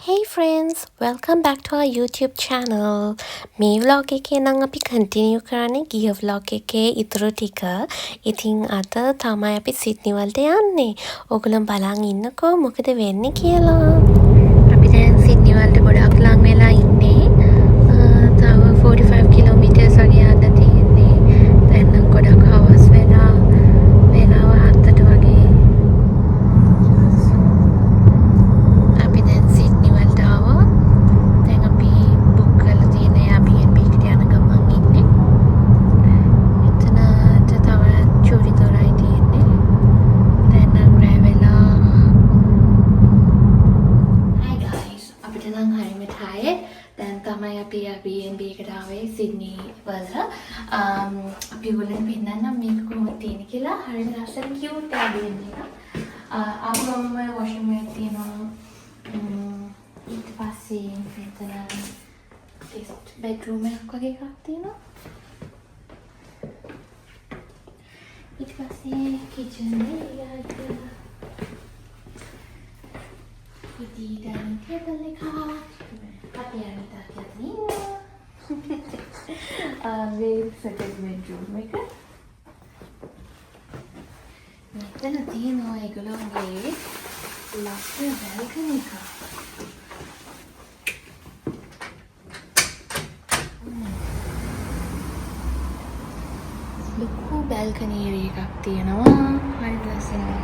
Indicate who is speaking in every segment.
Speaker 1: Hey friends, welcome back to our YouTube channel. මේ vlog එකේ නම් අපි continue කරන්නේ ගිය vlog එකේ ඉතුරු ටික. ඉතින් අද තමයි අපි සිඩ්නි වලට යන්නේ. ඕගොල්ලෝ බලන් ඉන්නකෝ මොකද වෙන්නේ කියලා. අපි දැන් සිඩ්නි වලට ගොඩක් ලං වෙලා ඉන්නේ. තව 45 kilometers වගේ යන්න තියෙන්නේ. දැන් නම් ගොඩක් හවස් වෙලා වෙලාව 7ට වගේ. Airbnb එකට ආවේ සිඩ්නි වල අපි ඔයගොල්ලන්ට පෙන්නන්නම් මේක කොහොමද තියෙන්නේ කියලා. හරිම ලස්සන cute Airbnb එක. ආපුවම washroom එකක් තියෙනවා. ඊට පස්සේ මෙතන guest bedroom එකක් වගේ එකක් තියෙනවා. ඊට පස්සේ kitchen area එක. ඉතින් dining table එක. Happy Anita Katrina. Very second bedroom එක. මෙතන තියෙනවා ඒගොල්ලෝගේ ලස්සන balcony එක. ලොකු balcony area එකක් තියෙනවා. හරි ලස්සනයි.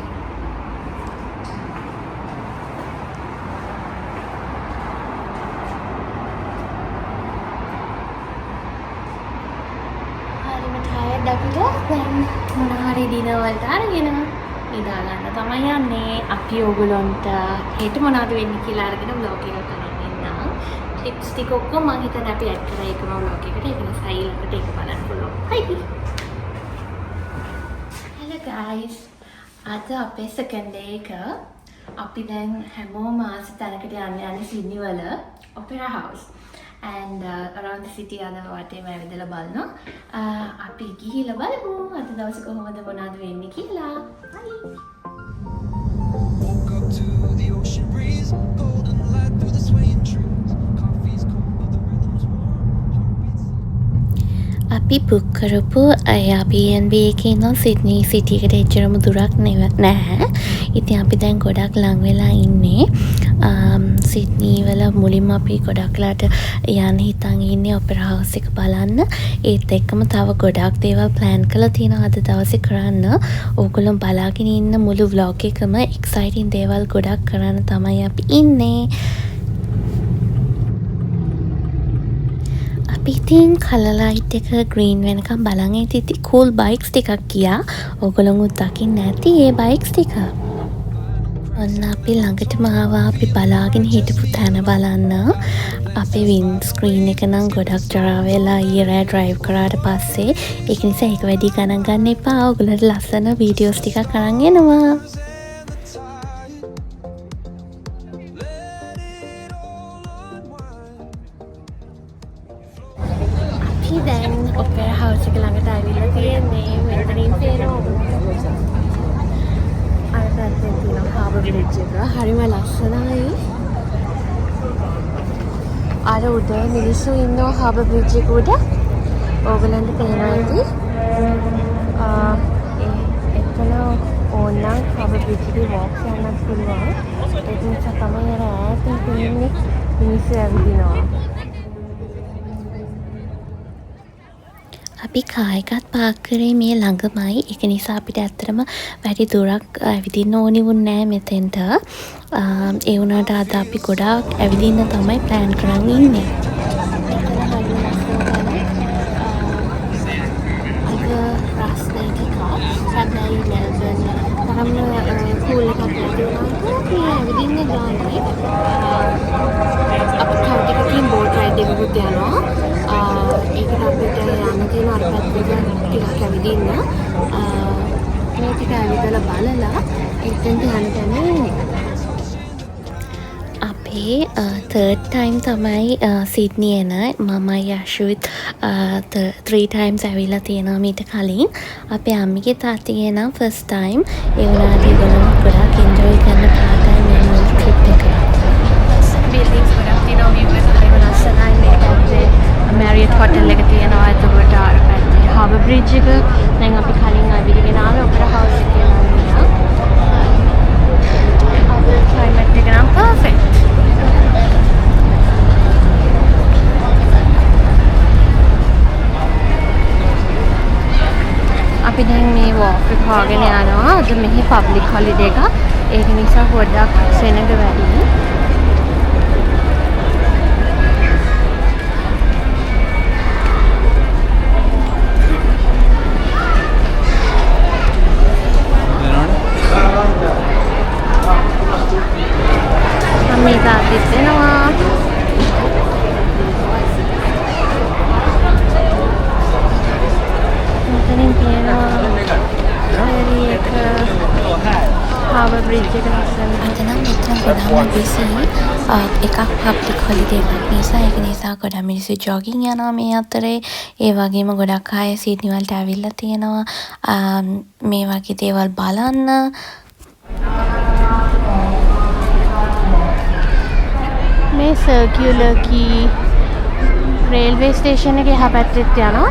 Speaker 1: අපිට දැන් මොනහරි දින වලට අරගෙන ඉඳා ගන්න තමයි යන්නේ. අපි ඕගොල්ලන්ට හෙට මොනවද වෙන්නේ කියලා අරගෙන vlog එකක් කරන්න ඉන්නම්. ටිප්ස් ටික ඔක්කොම මම හිතන්නේ අපි ඇඩ් කරලා ඒකම vlog එකට ඒක නිසා ඊළඟට ඒක බලන්න පුළුවන්. Hi. Hello guys. අද අපේ second day එක අපි දැන් හැමෝම ආස තැනකට යන්නේ සිඩ්නි වල Opera House. And around the city අද වටේම ඇවිදලා බලනවා. අපි ගිහිල්ලා බලමු අද දවසේ කොහොමද මොනවද වෙන්නේ කියලා. Bye. Woke up to the ocean breeze, golden light through the swaying trees. Coffee's cold but the rhythm's warm. Heartbeats. අපි book කරපු Airbnb එකේ ඉන්න සිඩ්නි සිටි එකට එච්චරම දුරක් නැහැ. ඉතින් අපි දැන් ගොඩක් ලං වෙලා ඉන්නේ. සිඩ්නි වල මුලින්ම අපි ගොඩක්ලාට යන්න හිතන් ඉන්නේ ඔපෙරා හවුස් එක බලන්න. ඒත් එක්කම තව ගොඩක් දේවල් ප්ලෑන් කරලා තියෙනවා අද දවසේ කරන්න. ඕගොල්ලෝ බලාගෙන ඉන්න මුළු vlog එකම exciting දේවල් ගොඩක් කරන්න තමයි අපි ඉන්නේ. අපි ඉතින් කලර් ලයිට් එක green වෙනකම් බලන් ඉතින් cool bikes ටිකක් ගියා. ඕගොල්ලෝ දකින්න ඇති ඒ bikes ටික. ඔන්න අපි ළඟටම ආවා. අපි බලාගෙන හිටපු තැන බලන්න. අපේ වින්ඩ් ස්ක්‍රීන් එක නම් ගොඩක් ජරා වෙලා ඊයේ ඩ්‍රයිව් කරාට පස්සේ ඒක නිසා ඒක වැඩි ගණන් ගන්න එපා. ඔයගොල්ලන්ට ලස්සන වීඩියෝස් ටිකක් අරන් එනවා. අපි දැන් ඔපෙරා හවුස් එක ළඟට ආවිල්ලා තියෙන්නේ. මෙතනින් පේනවා Harbour Bridge එක. හරිම ලස්සනයි. අර උඩ මිනිස්සු ඉන්නවා Harbour Bridge එක උඩ. ඕගලන්ට පේනවා ඇති. එතන ඕනනම් Harbour Bridge එකේ walk යන්නත් පුළුවන්. ඒක නිසා තමයි අර ඈතින් ඉන්නේ මිනිස්සු ඇවිදිනවා. අපි කාර් එකත් පාක් කරේ මේ ළඟමයි. ඒක නිසා අපිට ඇත්තටම වැඩි දුරක් ඇවිදින්න ඕනි වුණේ නැහැ මෙතෙන්ට. ඒ වුණාට අද අපි ගොඩාක් ඇවිදින්න තමයි ප්ලෑන් කරන් ඉන්නේ. අද රස්නේ ටිකක් හැබැයි මෙල්බන් තරම් කූල් එකක් නැති ඇවිදින්න ගානේ. අපි තව ටිකකින් බෝට් රයිඩ් එකකුත් යනවා. ඒකට අපිට යන්න තියෙන අර පැත්තට ටිකක් ඇවිදින්න. මේ ටික ඇවිදලා බලලා එතෙන්ට යන්න තමයි. අපේ third time තමයි සිඩ්නි එන. මමයි යශුත් 3 times ඇවිල්ලා තියෙනවා මීට කලින්. අපේ අම්මිගේ තාත්තගේ නම් first time. ඒ වුණාට ඒගොල්ලෝ ගොඩාක් enjoy කරන පාටයි මේ trip එක. කාගෙන යනවා. අද මෙහි පබ්ලික් හොලිඩේ එකක්. ඒක නිසා පොඩ්ඩක් සෙනඟ වැඩි. මේක අදිත් වෙනවා. මෙතනින් තියෙනවා හරි එක හාවර් බ්‍රිජ් එක ලස්සන. අද නම් මෙතන ගොඩාක් බිසි එකක් පබ්ලික් හොලිඩේ එකක් නිසා ඒක නිසා ගොඩක් මිනිස්සු ජොගින් යනවා මේ අතරේ. ඒ වගේම ගොඩක් අය සිඩ්නි වලට ඇවිල්ලා තියෙනවා මේ වගේ දේවල් බලන්න. මේ සර්කියුලර් කී රේල්වේ ස්ටේෂන් එකේ එහා පැත්තට යනවා.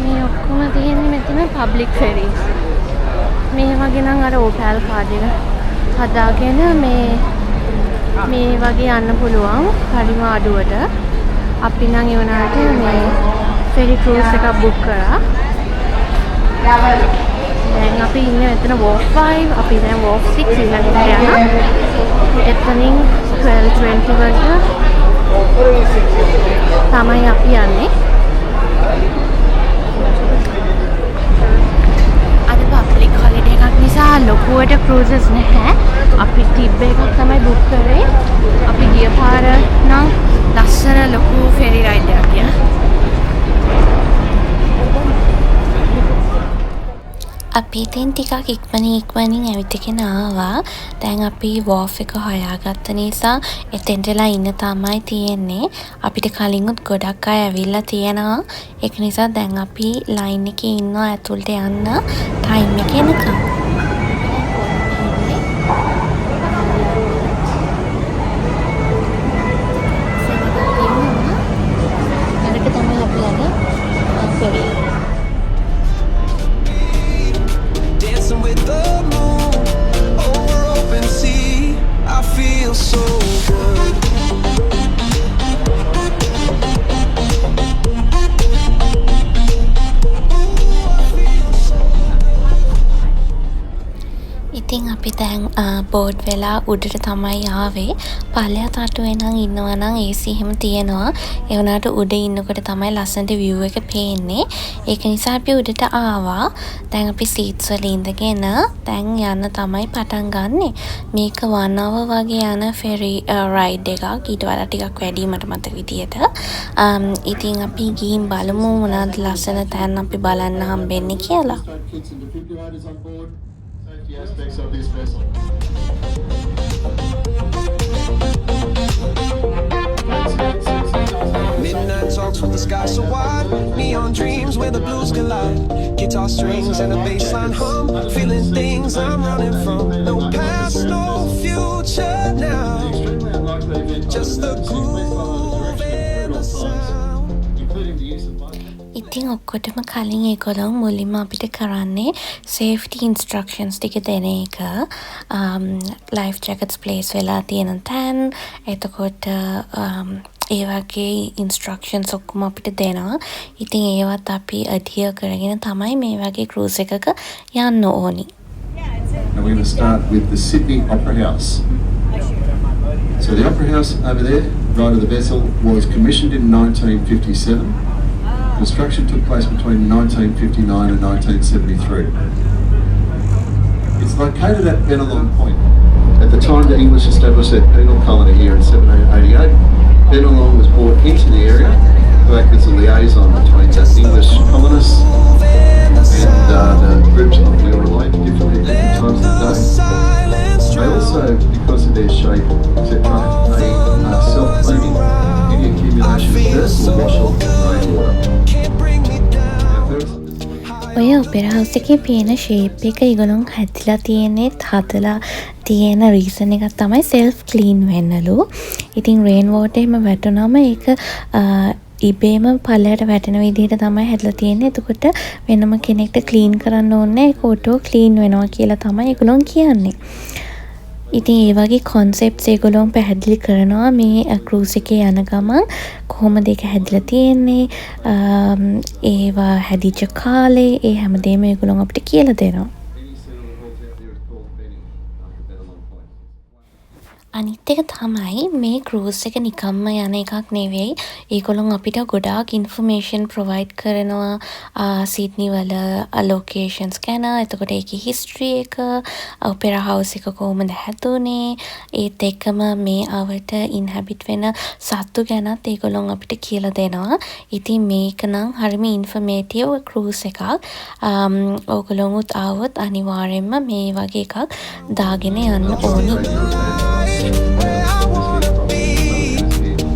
Speaker 1: මේ ඔක්කොම තියෙන්නේ මෙතන පබ්ලික් ෆෙරීස්. මේ වගේ නම් අර ඕපැල් කාඩ් එක හදාගෙන මේ වගේ යන්න පුළුවන් හරිම අඩුවට. අපි නම් ඒ වුණාට මේ ෆෙරි ක්‍රූස් එකක් බුක් කරා. දැන් අපි ඉන්නේ මෙතන වෝෆ් 5. අපි දැන් වෝෆ් 6 ඊළඟට යනවා. එතනින් 12:20 වලට තමයි අපි යන්නේ. අද පබ්ලික් හොලිඩේ එකක් නිසා ලොකුවට ක්‍රූසස් නැහැ. අපි ටිබ් එකක් තමයි බුක් කරේ. අපි ගිය පාර නම් ලස්සන ලොකු ෆෙරි රයිඩ් එකක් ගියා. අපි ඉතින් ටිකක් ඉක්මනින් ඇවිත්ගෙන ආවා. දැන් අපි වෝෆ් එක හොයාගත්ත නිසා එතෙන්ටලා ඉන්න තමයි තියෙන්නේ. අපිට කලින්ුත් ගොඩක් අය ඇවිල්ලා තියෙනවා. ඒක නිසා දැන් අපි ලයින් එකේ ඉන්නවා ඇතුළට යන්න ටයිම් එක එනකම්. ඉතින් අපි දැන් බෝඩ් වෙලා උඩට තමයි ආවේ. පල්ලෙහා තට්ටුවේ නම් ඉන්නවා නම් AC එහෙම තියෙනවා. ඒ වුණාට උඩ ඉන්නකොට තමයි ලස්සනට view එක පේන්නේ. ඒක නිසා අපි උඩට ආවා. දැන් අපි සීට්ස් වල ඉඳගෙන දැන් යන්න තමයි පටන් ගන්නෙ. මේක 1 hour වගේ යන ෆෙරි රයිඩ් එකක්. ඊට වඩා ටිකක් වැඩි මට මතක විදියට. ඉතින් අපි ගිහින් බලමු මොනවද ලස්සන තැන් අපි බලන්න හම්බෙන්නේ කියලා.
Speaker 2: Aspects of this vessel. Midnight talks with the sky so wide, neon dreams where the blues collide. Guitar strings and a bassline hum, feeling things I'm running from. No past, no future now. Just the groove and the sound, including the use of
Speaker 1: ඉතින් ඔක්කොටම කලින් ඒගොල්ලෝ මුලින්ම අපිට කරන්නේ safety instructions ටික දෙන එක. ලයිෆ් ජැකට්ස් ප්ලේස් වෙලා තියෙන තැන්, එතකොට ඒ වගේ ඉන්ස්ට්‍රක්ෂන්ස් ඔක්කොම අපිට දෙනවා. ඉතින් ඒවත් අපි adhere කරගෙන තමයි මේ වගේ cruise එකක යන්න ඕනි.
Speaker 2: And we're going to start with the Sydney Opera House. So the Opera House over there, right of the vessel, was commissioned in 1957. Construction took place between 1959 and 1973. It's located at Bennelong Point. At the time the English established their penal colony here in 1788, Bennelong was brought into the area to act as a liaison between the English colonists and the groups of Leroy differently at different times of the day. They also, because of their shape, etc., they are self-cleaning. Any accumulation of dirt will wash off the rainwater.
Speaker 1: ඔය opera house එකේ පේන shape එක ඒගොල්ලෝ හැදිලා තියෙන්නේ හදලා තියෙන reason එකක් තමයි self clean වෙන්නලු. ඉතින් රේන් වෝටර් එහෙම වැටුනම ඒක ඉබේම පල්ලයට වැටෙන විදිහට තමයි හැදලා තියෙන්නේ. එතකොට වෙනම කෙනෙක්ට ක්ලීන් කරන්න ඕනේ නැහැ. ඒක ඔටෝ ක්ලීන් වෙනවා කියලා තමයි ඒගොල්ලෝ කියන්නේ. ඉතින් ඒ වගේ කොන්සෙප්ට්ස් ඒගොල්ලෝ පැහැදිලි කරනවා මේ ක්‍රූස් එකේ යන ගමන් කොහොමද ඒක හැදිලා තියෙන්නේ, ඒවා හැදිච්ච කාලේ, ඒ හැමදේම ඒගොල්ලෝ අපිට කියලා දෙනවා. අනිත් එක තමයි මේ ක්‍රූස් එක නිකම්ම යන එකක් නෙවෙයි. ඒගොල්ලොන් අපිට ගොඩාක් ඉන්ෆර්මේෂන් ප්‍රොවයිඩ් කරනවා සිඩ්නි වල ලොකේෂන්ස් ගැන. එතකොට ඒකේ හිස්ටරි එක, ඔපෙරා හවුස් එක කොහොමද හැදුනේ, ඒත් එක්කම මේ අවට ඉන්හැබිට් වෙන සත්තු ගැනත් ඒගොල්ලොන් අපිට කියලා දෙනවා. ඉතින් මේක නම් හරිම ඉන්ෆර්මේටිව් ක්‍රූස් එකක්. ඕගොල්ලොන්ත් ආවොත් අනිවාර්යෙන්ම මේ වගේ එකක් දාගෙන යන්න ඕනි.
Speaker 3: Where I wanna be,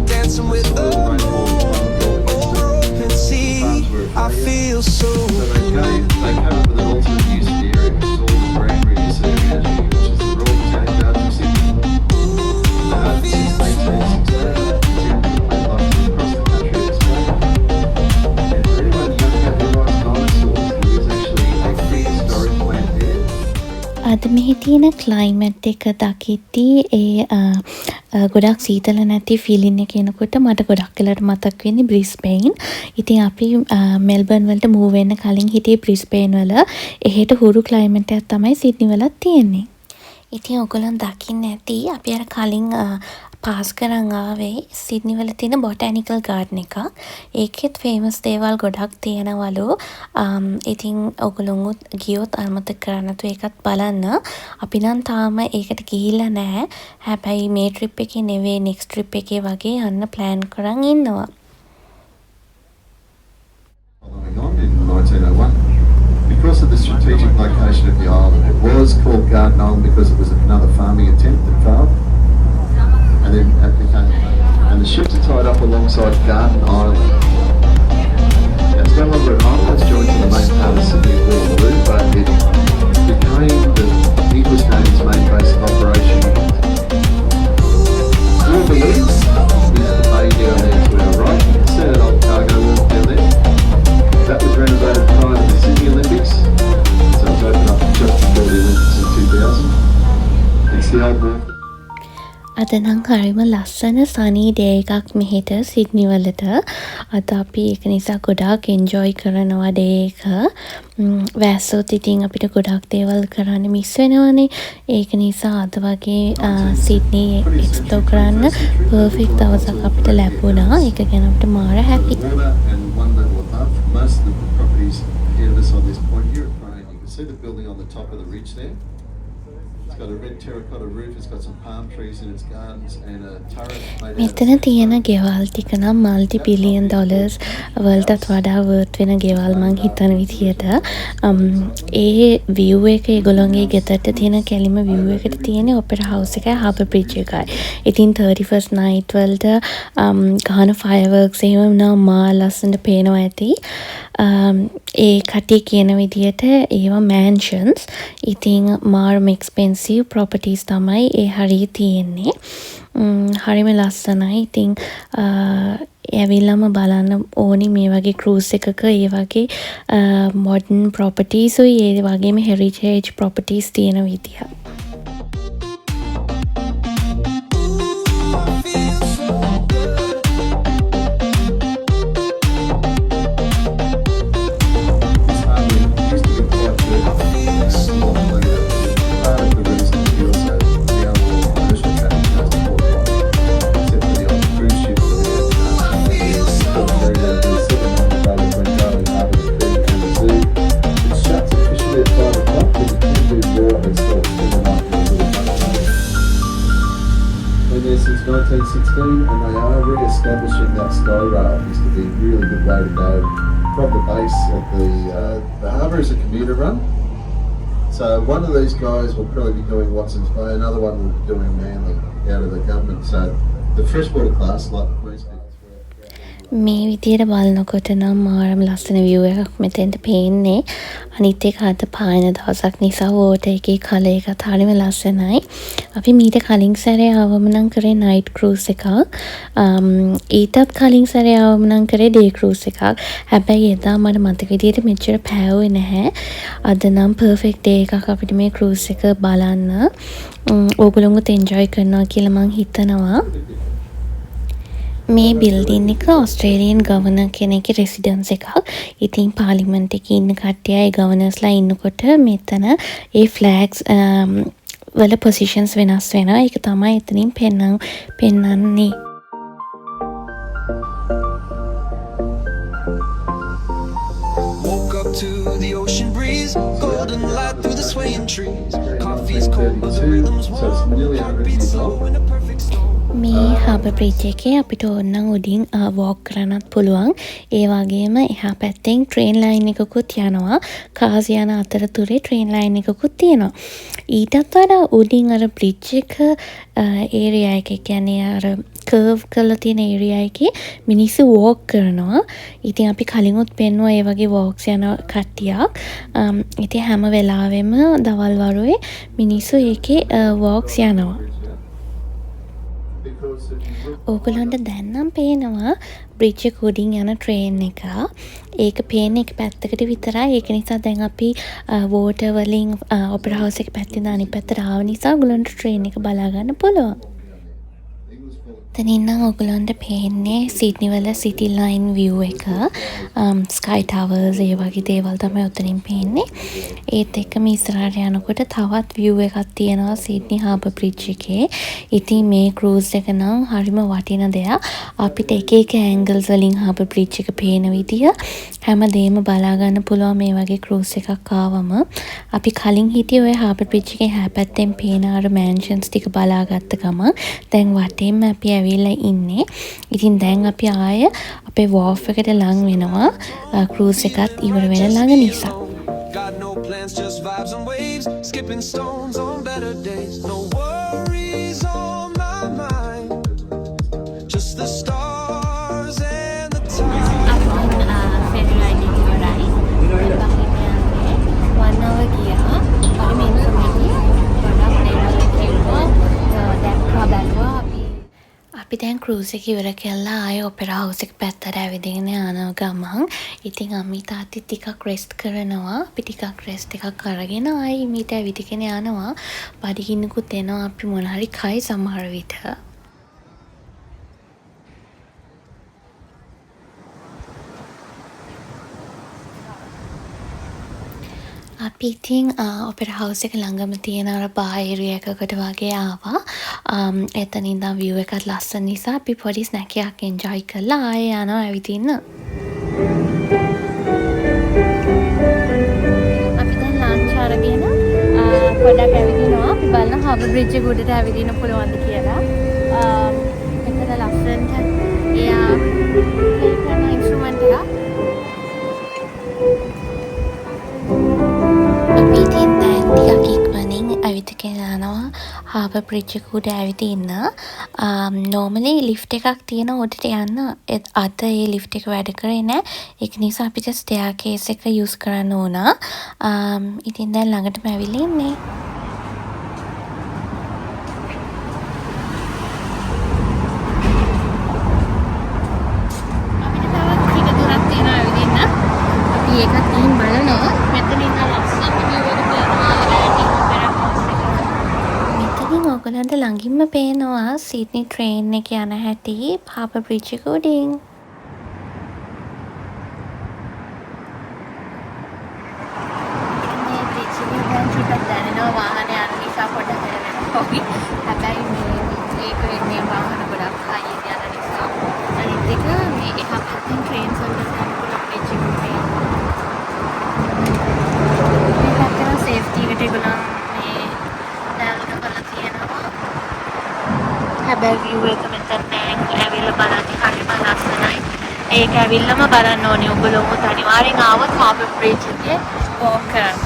Speaker 3: dancing with the moon over open sea. I feel so
Speaker 2: They came up with an alternate use of the area, which is all the Branbury Reserve Energy, which is the Royal Botanic Gardens in Sydney. Since 1816, across the country in Australia. And for anyone young who likes dinosaurs, there is actually a prehistoric plant there.
Speaker 1: අද මෙහි තියෙන climate එක දකිද්දී ගොඩක් සීතල නැති feeling එක එනකොට මට ගොඩක් වෙලාවට මතක් වෙන්නේ බ්‍රිස්බේන්. ඉතින් අපි මෙල්බර්න් වලට මූව් වෙන්න කලින් හිටියේ බ්‍රිස්බේන් වල. එහෙට හුරු ක්ලයිමට් එකක් තමයි සිඩ්නි වලත් තියෙන්නේ. ඉතින් ඔයගොල්ලන් දකින්න ඇති අපි අර කලින් පාස් කරන් ආවේ සිඩ්නි වල තියෙන බොටැනිකල් ගාඩන් එක. ඒකෙත් ෆේමස් දේවල් ගොඩක් තියෙනවලු. ඉතින් ඔයගොල්ලොන්ත් ගියොත් අමතක කරන්න නැතුව ඒකත් බලන්න. අපි නම් තාම ඒකට ගිහිල්ලා නැහැ. හැබැයි මේ ට්‍රිප් එකේ නෙවෙයි නෙක්ස්ට් ට්‍රිප් එකේ වගේ යන්න ප්ලෑන් කරන් ඉන්නවා.
Speaker 2: Following on in 1901. Because of the strategic location of the island, it was called Garden Island because it was another farming attempt that failed. And then it became, and the ships are tied up alongside Garden Island. Now, it's no longer an island, it's joined to the main part of Sydney Waterloo, but it became the English Navy's main base of operation. Waterloo is the bay down there to our right. It's an old cargo wharf down there. That was renovated prior to the Sydney Olympics, so it was opened up just before the Olympics in 2000. It's the old wharf.
Speaker 1: අද නම් හරිම ලස්සන සනී day එකක් මෙහෙට Sydney වලට. අද අපි ඒක නිසා ගොඩාක් එන්ජොයි කරනවා ඩේ එක. වැස්සොත් ඉතින් අපිට ගොඩක් දේවල් කරන්න මිස් වෙනවනේ. ඒක නිසා අද වගේ සිඩ්නි එක්ස්ප්ලෝර් කරන්න පර්ෆෙක්ට් දවසක් අපිට ලැබුණා. ඒක ගැන අපිට මාර හැපි.
Speaker 2: Water and one level above. Most of the properties ahead of us on this point here at Crane, you can see the building on the top of the ridge there. It's got a red terracotta roof, it's got some palm trees in its gardens and a turret made out
Speaker 1: මෙතන තියෙන ගෙවල් ටික නම් multi billion dollars වලටත් වඩා worth වෙන ගෙවල් මං හිතන විදිහට. ඒ view එක ඒගොල්ලෝගේ ගෙදරට තියෙන කෙලිම view එකට තියෙන ඔපෙරා හවුස් එකයි හාබර් බ්‍රිජ් එකයි. ඉතින් 31st night වලට ගහන fireworks එහෙම නම් මා ලස්සනට පේනවා ඇති. ඒ කට්ටිය කියන විදිහට ඒවා mansions. ඉතින් මාරම expensive properties තමයි ඒ හරිය තියෙන්නේ. හරිම ලස්සනයි. ඉතින් ඇවිල්ලාම බලන්න ඕනි මේ වගේ cruise එකක ඒ වගේ modern properties උයි ඒ වගේම heritage properties තියෙන විදිහ.
Speaker 2: Since 1916, and they are re-establishing that sky rail. It used to be a really good way to go from the base at the harbour is a commuter run. So one of these guys will probably be doing Watson's Bay, another one will be doing Manly out of the government. So the freshwater class, like the Queen's
Speaker 1: මේ විදියට බලනකොට නම් මාරම ලස්සන view එකක් මෙතෙන්ට පේන්නේ. අනිත් එක අද පායන දවසක් නිසා water එකේ කලර් එකත් හරිම ලස්සනයි. අපි මීට කලින් සැරේ ආවම නම් කරේ night cruise එකක්. ඊටත් කලින් සැරේ ආවම නම් කරේ day cruise එකක්. හැබැයි එදා මට මතක විදියට මෙච්චර පෑවුවේ නැහැ. අද නම් perfect day එකක් අපිට මේ cruise එක බලන්න. ඕගොල්ලෝත් enjoy කරනවා කියලා මං හිතනවා. මේ බිල්ඩින් එක ඔස්ට්‍රේලියන් ගවර්නර් කෙනෙක්ගේ රෙසිඩන්ස් එකක්. ඉතින් පාර්ලිමේන්තු එකේ ඉන්න කට්ටිය ඒ ගවර්නර්ස්ලා ඉන්නකොට මෙතන ඒ ෆ්ලෑග්ස් වල පොසිෂන්ස් වෙනස් වෙනවා. ඒක තමයි එතනින් පෙන්නන්නේ.
Speaker 3: Woke up to the ocean breeze, golden light through the swaying trees. Coffee's cold, but the rhythm's warm. Heartbeats slow in a perfect storm.
Speaker 1: මේ හාබර් බ්‍රිජ් එකේ අපිට ඕනනම් උඩින් වෝක් කරන්නත් පුළුවන්. ඒ වගේම එහා පැත්තෙන් ට්‍රේන් ලයින් එකකුත් යනවා. කාස් යන අතරතුරේ ට්‍රේන් ලයින් එකකුත් තියෙනවා. ඊටත් වඩා උඩින් අර බ්‍රිජ් එක ඒරියා එක කියන්නේ අර කර්ව් කරලා තියෙන ඒරියා එකේ මිනිස්සු වෝක් කරනවා. ඉතින් අපි කලිමුත් පෙන්නුවා ඒ වගේ වෝක්ස් යන කට්ටියක්. ඉතින් හැම වෙලාවෙම දවල් වරුවේ මිනිස්සු ඒකේ වෝක්ස් යනවා. ඕගොල්ලන්ට දැන් නම් පේනවා බ්‍රිජ් එක උඩින් යන ට්‍රේන් එක. ඒක පේන්නේ එක පැත්තකට විතරයි. ඒක නිසා දැන් අපි වෝටර් වලින් ඔපෙරා හවුස් එක පැත්තෙන් අනිත් පැත්තට ආව නිසා ඔයගොල්ලන්ට ට්‍රේන් එක බලා ගන්න පුළුවන්. එතනින් නම් ඔයගොල්ලන්ට පේන්නේ සිඩ්නි වල සිටි ලයින් view එක. ස්කයි ටවර්ස් ඒ වගේ දේවල් තමයි උතනින් පේන්නේ. ඒත් එක්කම ඉස්සරහට යනකොට තවත් view එකක් තියෙනවා සිඩ්නි හාබර් බ්‍රිජ් එකේ. ඉතින් මේ cruise එක නම් හරිම වටින දෙයක්. අපිට එක එක angles වලින් හාබර් බ්‍රිජ් එක පේන විදිය හැමදේම බලා ගන්න පුළුවන් මේ වගේ cruise එකක් ආවම. අපි කලින් හිටියේ ඔය හාබර් බ්‍රිජ් එකේ හැපැත්තෙන් පේන අර mansions ටික බලාගත්ත ගමන් දැන් වටේම අපි ඇවිල්ලා ඉන්නේ. ඉතින් දැන් අපි ආය අපේ wharf එකට ලං වෙනවා cruise එකත් ඉවර වෙන ළඟ නිසා.
Speaker 3: Got no plans, just vibes and waves, skipping stones on better days. No worries on my mind, just the stars and the time.
Speaker 1: අපිට ෆෙරි රයිඩ් එක ඉවරයි. වන් අවර් ගියා. හරි මිනිස්සුන්ගේ ගොඩක් දේවල් කිව්වා. දැක්කා බැලුවා අපි දැන් cruise එක ඉවර කළා ආයෙ ඔපෙරා හවුස් එක පැත්තට ඇවිදගෙන යන ගමන් ඉතින් අම්මි තාත්ති ටිකක් රෙස්ට් කරනවා. අපි ටිකක් රෙස්ට් එකක් අරගෙන ආයෙ මීට ඇවිදගෙන යනවා. බඩගින්නකුත් එනවා අපි මොන හරි කයි සමහර විට. අපි ඉතින් ඔපෙරා හවුස් එක ළඟම තියෙන අර බාර් ඒරියා එකකට වගේ ආවා. එතන ඉඳන් view එකත් ලස්සන නිසා අපි පොඩි ස්නැක් එකක් enjoy කරලා ආයෙ යනවා ඇවිදින්න. අපි දැන් ලන්ච් අරගෙන පොඩක් ඇවිදිනවා. අපි බලන හාබර් බ්‍රිජ් එක උඩට ඇවිදින්න පුළුවන්ද කියලා. මෙතන ලස්සනට එයා ප්ලේ කරන ඉන්ස්ට්‍රුමන්ට් එක ටිකක් ඉක්මනින් ඇවිදගෙන යනවා හාබර් බ්‍රිජ් එක උඩ ඇවිදින්න. normally lift එකක් තියෙන උඩට යන්න. අද ඒ lift එක වැඩ කරේ නැහැ. ඒක නිසා අපිට staircase එක use කරන්න ඕන. ඉතින් දැන් ළඟටම ඇවිල්ලා ඉන්නේ. අපිට තවත් ටික දුරක් තියෙනවා ඇවිදින්න. අපි ඒකත් ගිහින් බලනවා. මෙතන ඉන්න ලස්සන view එක ඔයගොල්ලන්ට ළඟින්ම පේනවා සිඩ්නි ට්‍රේන් එක යන හැටි හාබර් බ්‍රිජ් එක උඩින්. මේ බ්‍රිජ් එකේ දැන් ටිකක් දැනෙනවා වාහන යන නිසා පොඩ්ඩක් වෙනවා වගේ. හැබැයි මේක වෙන්නේ වාහන ගොඩක් හයියෙන් යන නිසා. අනිත් එක මේ එහා පැත්තෙන් ට්‍රේන්ස් වලට යන බ්‍රිජ් එක උඩින්. මේ පැත්තේ සේෆ්ටි එකට ඒගොල්ලන් හැබැයි view එක මෙතන නෑ. ඇවිල්ලා බලන්න හරිම ලස්සනයි. ඒක ඇවිල්ලාම බලන්න ඕනේ. ඔයගොල්ලෝ අනිවාර්යෙන් ආවොත් හාබර් බ්‍රිජ් එකේ වෝක් කරන්න.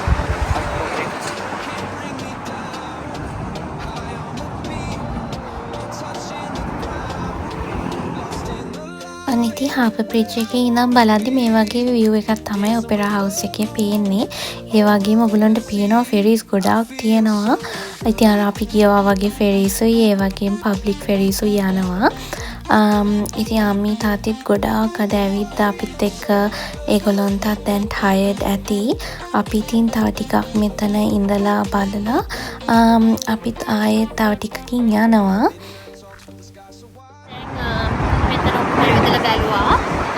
Speaker 1: අනිත් ඉතින් හාපර් බ්‍රිජ් එකේ ඉඳන් බලද්දි මේ වගේ view එකක් තමයි ඔපෙරා හවුස් එකේ පේන්නේ. ඒ වගේම ඔයගලන්ට පේනවා ෆෙරිස් ගොඩාක් තියෙනවා. ඉතින් අර අපි කියවා වගේ ෆෙරිසුයි ඒ වගේම පබ්ලික් ෆෙරිසුයි යනවා. ඉතින් අම්මී තාත්තිත් ගොඩාක් අද ඇවිත් අපිත් එක්ක ඒගොල්ලන්ටත් දැන් ටයර්ඩ් ඇති. අපි ඉතින් තව ටිකක් මෙතන ඉඳලා බලලා අපිත් ආයෙත් තව ටිකකින් යනවා.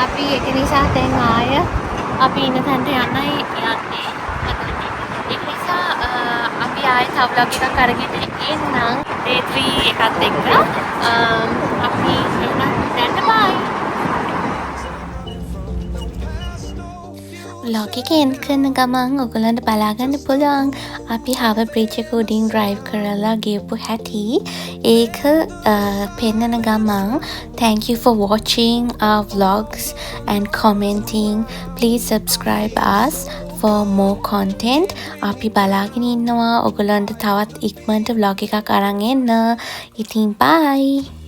Speaker 1: අපි ඒක නිසා දැන් ආය අපි ඉන්න තැනට යන්නයි යන්නේ. ඒක නිසා අපි ආය තව vlog එකක් අරගෙන එන්නම් day 3 එකත් එක්ක. අපි එහෙනම් දැන් බයි. vlog එක end කරන ගමන් ඔයගලන්ට බලා ගන්න පුළුවන් අපි හාපර් බ්‍රිජ් එක උඩින් drive කරලා ගියපු හැටි. ඒක පෙන්නන ගමන් thank you for watching our vlogs and commenting. Please subscribe us for more content. අපි බලාගෙන ඉන්නවා ඔයගලන්ට තවත් ඉක්මනට vlog එකක් අරන් එන්න. ඉතින් bye.